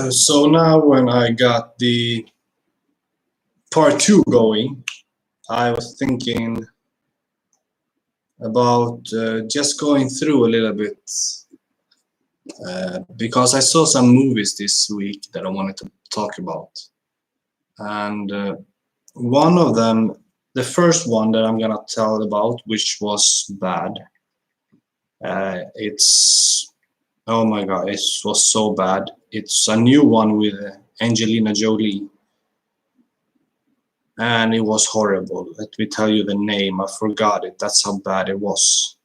So now when I got the part 2 going, I was thinking about just going through a little bit because I saw some movies this week that I wanted to talk about. And one of them, the first one that I'm gonna tell about, which was bad, it's, oh my god, it was so bad. It's a new one with Angelina Jolie, and it was horrible. Let me tell you the name, I forgot it, that's how bad it was.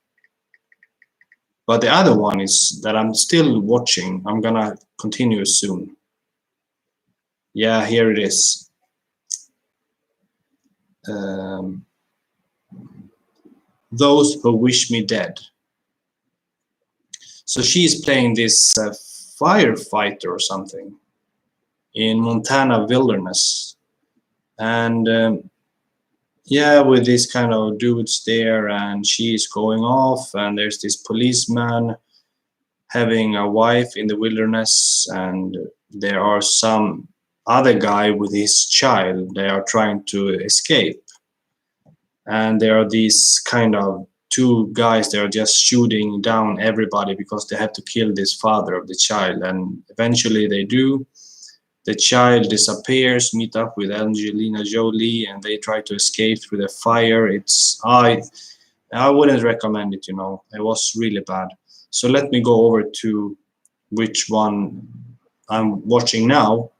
But the other one is that I'm still watching, I'm gonna continue soon. Yeah, here it is. Those Who Wish Me Dead. So she's playing this firefighter or something in Montana wilderness, and yeah, with this kind of dudes there, and she's going off, and there's this policeman having a wife in the wilderness, and there are some other guy with his child. They are trying to escape, and there are these kind of two guys that are just shooting down everybody because they have to kill this father of the child, and eventually they do. The child disappears, meet up with Angelina Jolie, and they try to escape through the fire. I wouldn't recommend it, you know. It was really bad. So let me go over to which one I'm watching now.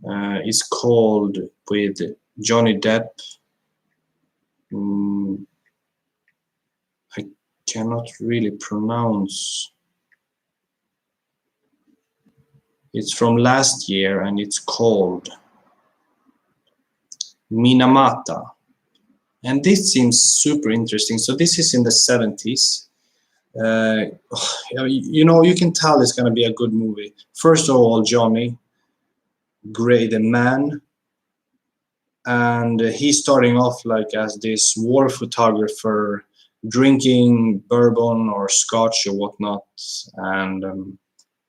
It's called, with Johnny Depp. I cannot really pronounce. It's from last year, and it's called Minamata. And this seems super interesting. So this is in the 70s. You know, you can tell it's going to be a good movie. First of all, Johnny, great man. And he's starting off like as this war photographer, drinking bourbon or scotch or whatnot. And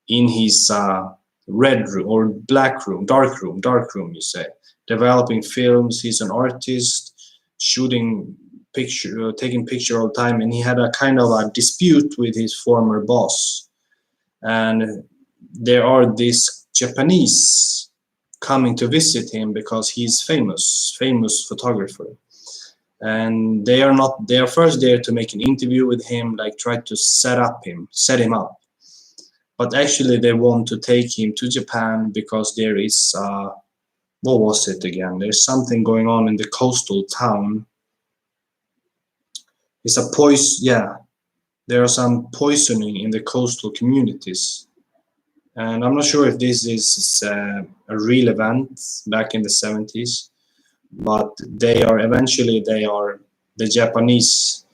in his red room or black room, dark room, you say, developing films. He's an artist, shooting picture, taking picture all the time, and he had a kind of a dispute with his former boss. And there are these Japanese coming to visit him because he's famous photographer. And they are first there to make an interview with him, like try to set him up. But actually they want to take him to Japan because there is, what was it again? There's something going on in the coastal town. It's a yeah, there are some poisoning in the coastal communities. And I'm not sure if this is a real event back in the 70s, but the Japanese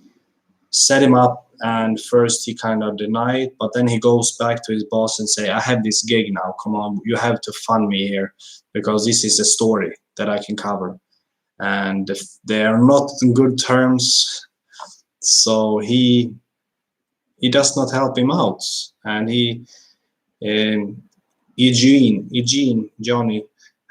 set him up, and first he kind of denied, but then he goes back to his boss and say, I have this gig now, come on, you have to fund me here, because this is a story that I can cover. And they are not in good terms, so he does not help him out, and Johnny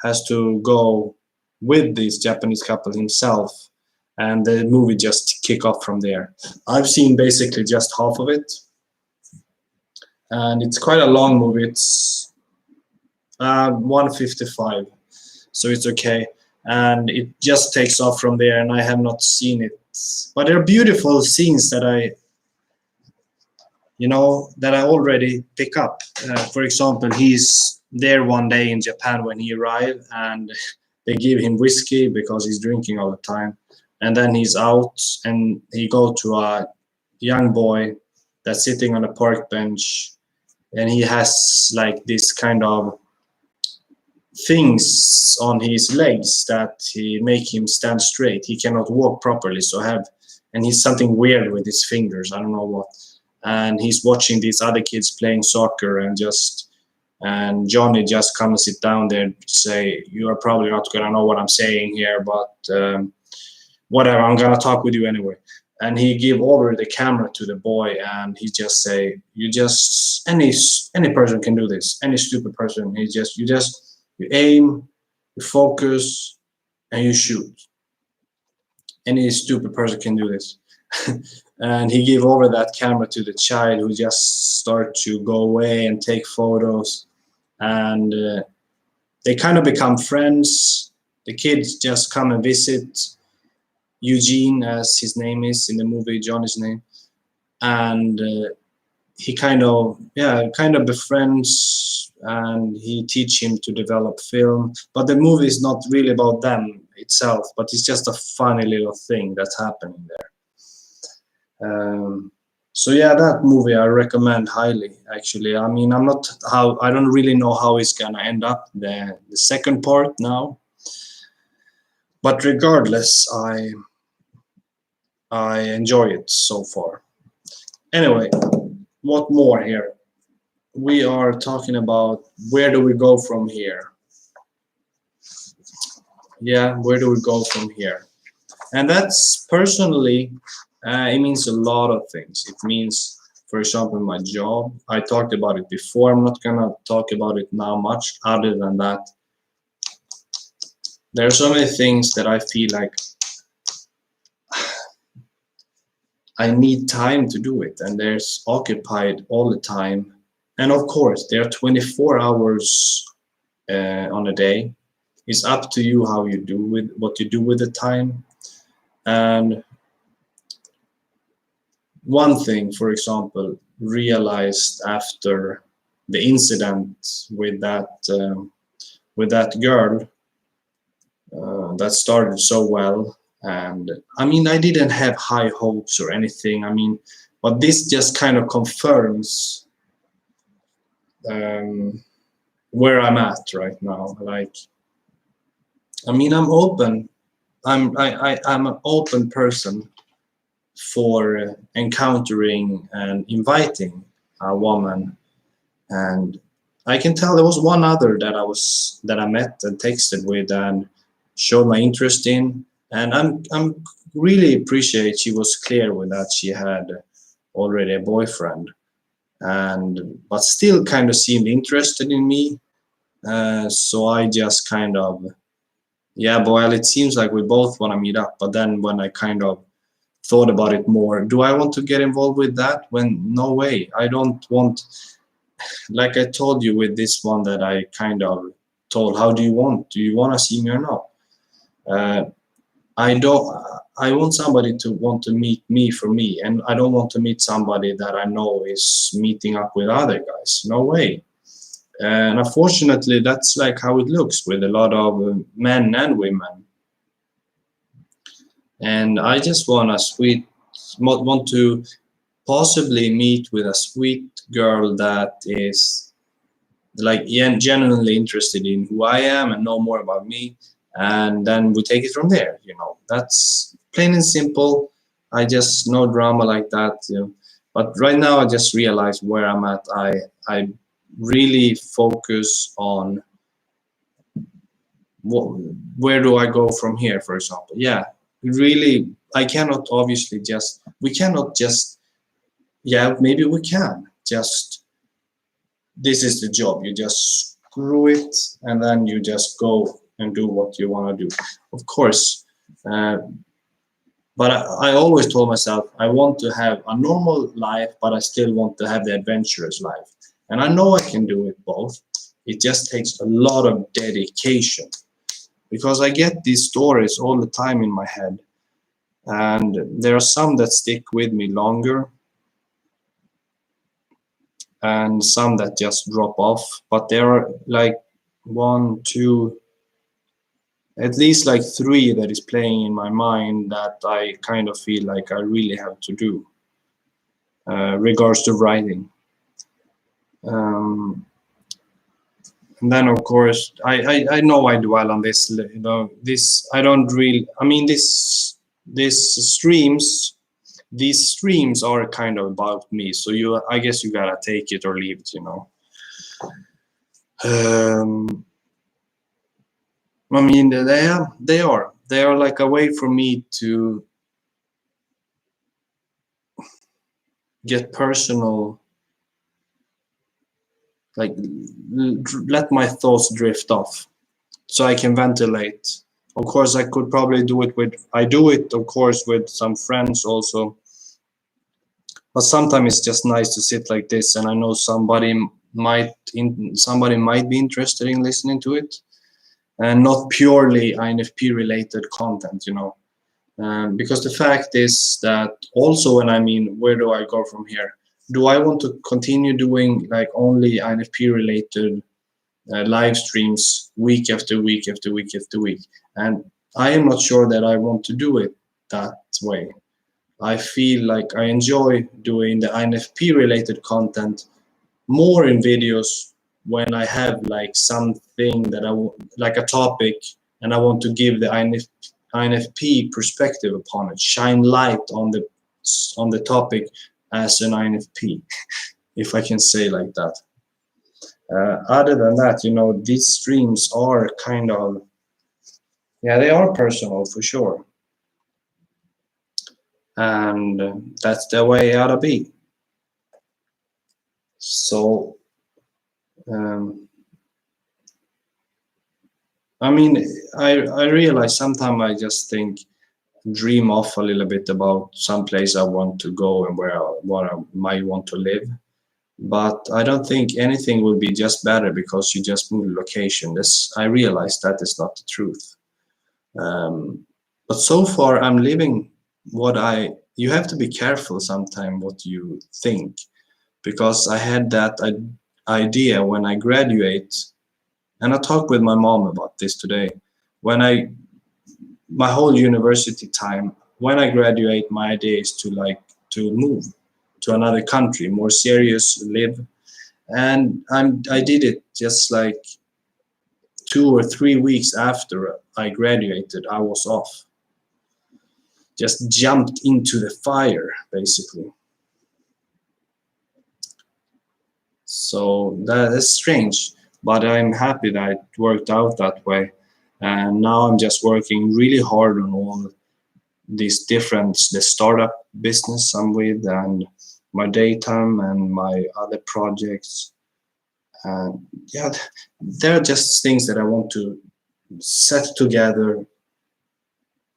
has to go with this Japanese couple himself, and the movie just kick off from there. I've seen basically just half of it, and it's quite a long movie. It's 1:55, so it's okay, and it just takes off from there, and I have not seen it, but there are beautiful scenes that I already pick up. For example, he's there one day in Japan when he arrived, and they give him whiskey because he's drinking all the time. And then he's out, and he go to a young boy that's sitting on a park bench, and he has like this kind of things on his legs that he make him stand straight. He cannot walk properly, and he's something weird with his fingers. I don't know what. And he's watching these other kids playing soccer, and Johnny just come and sit down there and say, "You are probably not gonna know what I'm saying here, but whatever. I'm gonna talk with you anyway." And he give over the camera to the boy, and he just say, "You just any person can do this. Any stupid person. You aim, you focus, and you shoot. Any stupid person can do this." And he gave over that camera to the child, who just start to go away and take photos, and they kind of become friends. The kids just come and visit Eugene, as his name is in the movie, Johnny's name, and he kind of befriends, and he teach him to develop film. But the movie is not really about them itself, but it's just a funny little thing that's happening there. So yeah, that movie I recommend highly. Actually, I mean, I don't really know how it's gonna end up the second part now, but regardless, I enjoy it so far. Anyway, what more here? We are talking about where do we go from here? Yeah, where do we go from here? And that's personally, it means a lot of things. It means, for example, my job. I talked about it before. I'm not gonna talk about it now much. Other than that, there are so many things that I feel like I need time to do it, and there's occupied all the time. And of course, there are 24 hours on a day. It's up to you how you do with what you do with the time. And one thing, for example, realized after the incident with that girl that started so well. And I mean, I didn't have high hopes or anything. I mean, but this just kind of confirms where I'm at right now. Like, I mean, I'm open. I'm an open person for encountering and inviting a woman, and I can tell there was one other that I met and texted with and showed my interest in, and I'm really appreciate she was clear with that she had already a boyfriend, and but still kind of seemed interested in me. So I just kind of, yeah, well, it seems like we both want to meet up. But then when I kind of thought about it more, do I want to get involved with that? When no way, I don't want. Like I told you with this one that I kind of told, how do you want? Do you want to see me or not? I don't. I want somebody to want to meet me for me, and I don't want to meet somebody that I know is meeting up with other guys. No way. And unfortunately, that's like how it looks with a lot of men and women. And I just want to possibly meet with a sweet girl that is like genuinely interested in who I am and know more about me, and then we take it from there. That's plain and simple. I just no drama like that. But right now, I just realized where I'm at. I really focus on where do I go from here, for example. Yeah, really, I cannot obviously just we cannot just yeah, maybe we can just, this is the job, you just screw it, and then you just go and do what you want to do, of course. But I always told myself I want to have a normal life, but I still want to have the adventurous life, and I know I can do it both. It just takes a lot of dedication, because I get these stories all the time in my head, and there are some that stick with me longer and some that just drop off. But there are like one, two, at least like three that is playing in my mind that I kind of feel like I really have to do. regards to writing. Um, and then of course I know I dwell on this, this I don't really, I mean this streams these streams are kind of about me, so I guess you gotta take it or leave it. I mean they are like a way for me to get personal, like let my thoughts drift off so I can ventilate. Of course I could probably do it with, I do it of course with some friends also, but sometimes it's just nice to sit like this, and I know somebody might be interested in listening to it, and not purely INFP related content. Because the fact is that also, when I mean, where do I go from here? Do I want to continue doing like only INFP related live streams week after week after week after week? And I am not sure that I want to do it that way. I feel like I enjoy doing the INFP related content more in videos when I have like something that like a topic, and I want to give the INFP perspective upon it, shine light on the topic as an INFP, if I can say like that. Other than that, these streams are kind of, yeah, they are personal for sure, and that's the way it ought to be. So I mean, I realize sometimes I just dream off a little bit about some place I want to go and what I might want to live. But I don't think anything will be just better because you just move location. I realize that is not the truth. But so far I'm living you have to be careful sometimes what you think, because I had that idea when I graduate, and I talked with my mom about this today. My whole university time, when I graduate, my idea is to move to another country, more serious, live. And I did it just like 2 or 3 weeks after I graduated. I was off, just jumped into the fire basically. So that is strange, but I'm happy that it worked out that way. And now I'm just working really hard on all the startup business I'm with, and my daytime and my other projects. And yeah, there are just things that I want to set together,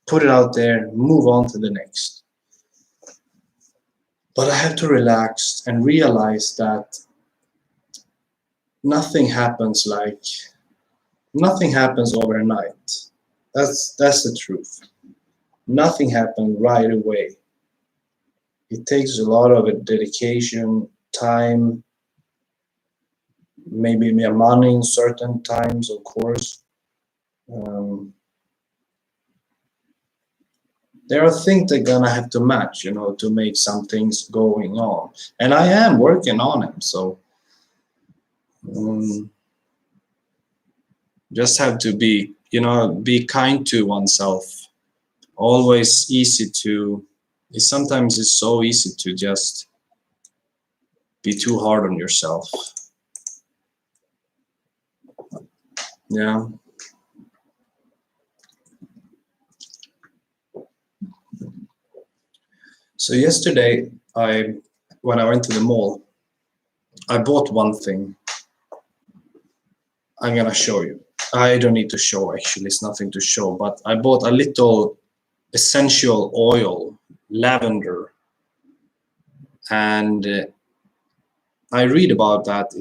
put it out there, move on to the next. But I have to relax and realize that nothing happens overnight. That's the truth. Nothing happens right away. It takes a lot of dedication, time, maybe money in certain times, of course. There are things that are gonna have to match, to make some things going on. And I am working on them, so just have to be kind to oneself. Always sometimes it's so easy to just be too hard on yourself. Yeah. So yesterday, when I went to the mall, I bought one thing. I'm gonna show you. I don't need to show, actually, it's nothing to show, but I bought a little essential oil, lavender, and I read about that.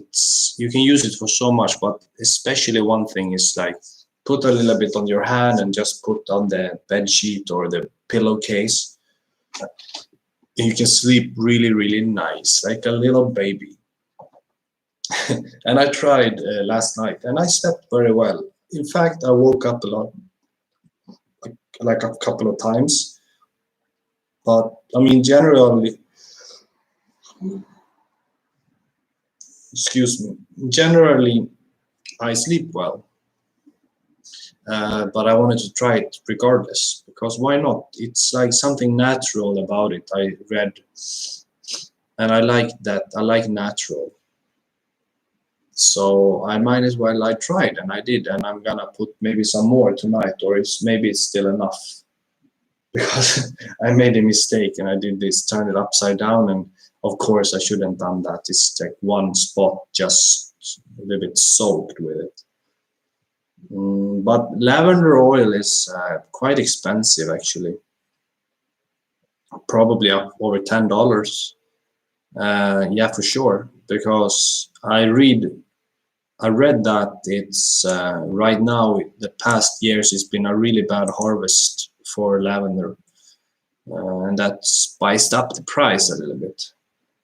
You can use it for so much, but especially one thing is like put a little bit on your hand and just put on the bed sheet or the pillowcase. You can sleep really, really nice, like a little baby. And I tried last night, and I slept very well. In fact, I woke up a lot, like a couple of times. But I mean, generally, Excuse me. Generally, I sleep well, but I wanted to try it regardless, because why not? It's like something natural about it, I read, and I like that. I like natural. So I might as well. I tried, and I did, and I'm gonna put maybe some more tonight, or maybe it's still enough, because I made a mistake and I did this, turn it upside down, and of course I shouldn't done that. It's like one spot just a little bit soaked with it. But lavender oil is quite expensive, actually, probably up over $10. Yeah, for sure, because I read that it's right now, the past years, it's been a really bad harvest for lavender, and that spiced up the price a little bit.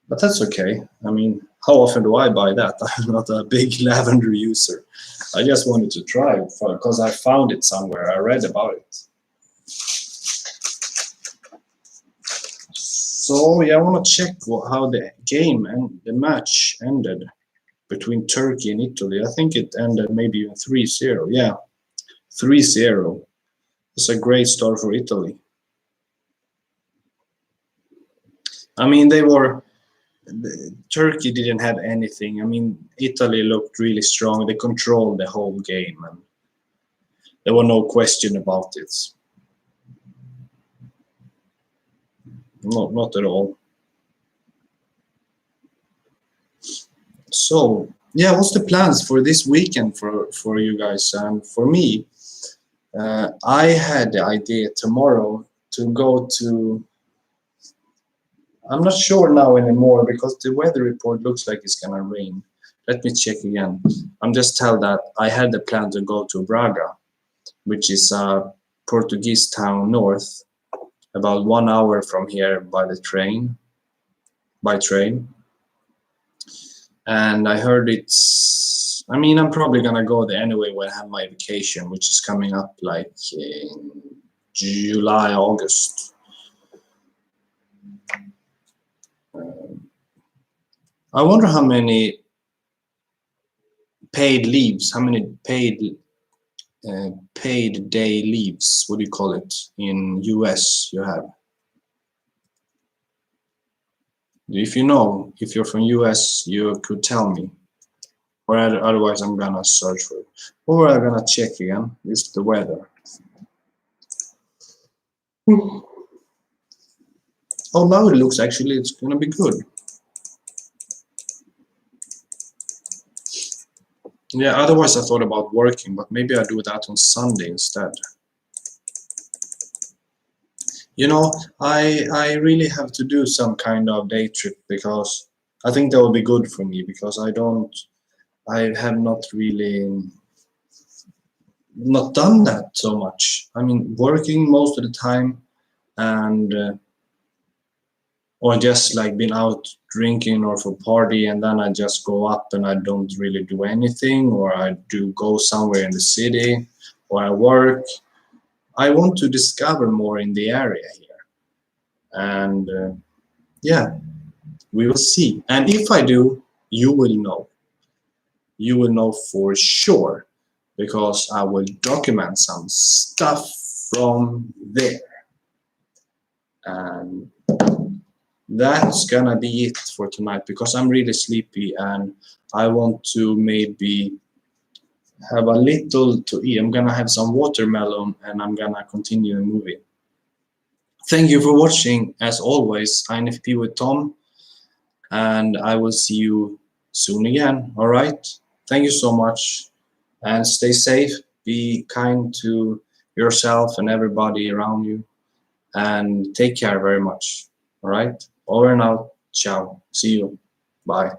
But that's okay. I mean, how often do I buy that? I'm not a big lavender user. I just wanted to try it because I found it somewhere. I read about it. So yeah, I want to check how the game and the match ended between Turkey and Italy. I think it ended maybe 3-0. Yeah, 3-0. It's a great start for Italy. I mean, Turkey didn't have anything. I mean, Italy looked really strong. They controlled the whole game, and there was no question about it. Not at all. So yeah, what's the plans for this weekend for you guys? And for me, I had the idea tomorrow to go to. I'm not sure now anymore, because the weather report looks like it's gonna rain. Let me check again. I'm just tell that I had the plan to go to Braga, which is a Portuguese town north, about 1 hour from here by train. And I heard I mean, I'm probably gonna go there anyway when I have my vacation, which is coming up like in July, August. I wonder how many paid leaves, how many paid day leaves, what do you call it, in US you have. If you know, if you're from US, you could tell me, or otherwise I'm gonna search for it. Or I'm gonna check again. It's the weather. Oh, now it looks actually it's gonna be good. Yeah, otherwise I thought about working, but maybe I do that on Sunday instead. You know, I really have to do some kind of day trip, because I think that would be good for me, because I have not really not done that so much. I mean, working most of the time, and or just like been out drinking or for party, and then I just go up and I don't really do anything, or I do go somewhere in the city, or I work. I want to discover more in the area here, and yeah, we will see. And if I do, you will know. You will know for sure, because I will document some stuff from there. And that's gonna be it for tonight, because I'm really sleepy and I want to maybe have a little to eat. I'm gonna have some watermelon and I'm gonna continue the movie. Thank you for watching. As always, INFP with Tom, and I will see you soon again. All right, thank you so much, and stay safe, be kind to yourself and everybody around you, and take care very much. All right, over and out. Ciao, see you, bye.